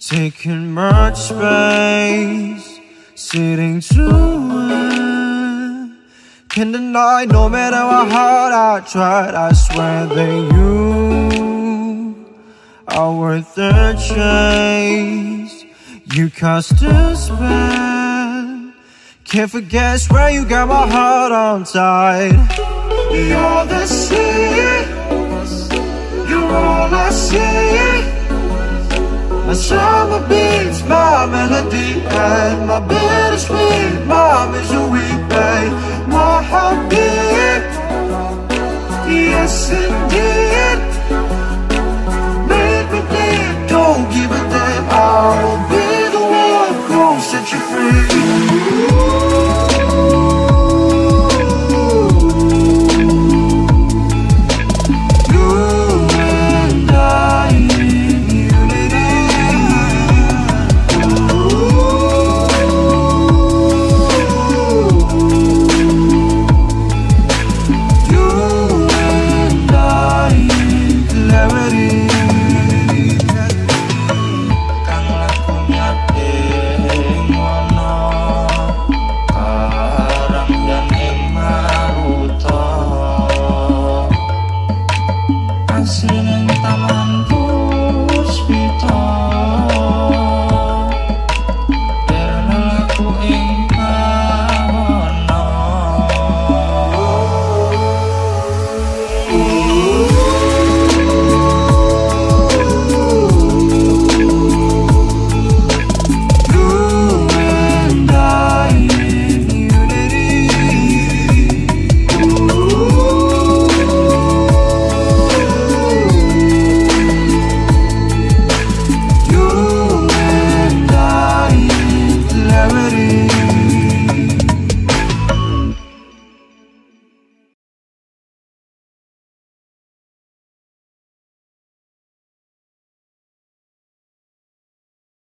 taking much space, sitting through it. Can't deny, no matter how hard I tried, I swear that you are worth the chase. You cost to spend. Can't forget where you got my heart on tight. You're the sea, you're all I see. My summer beats, my melody, and my bittersweet, my misery, babe. My heartbeat, yes indeed.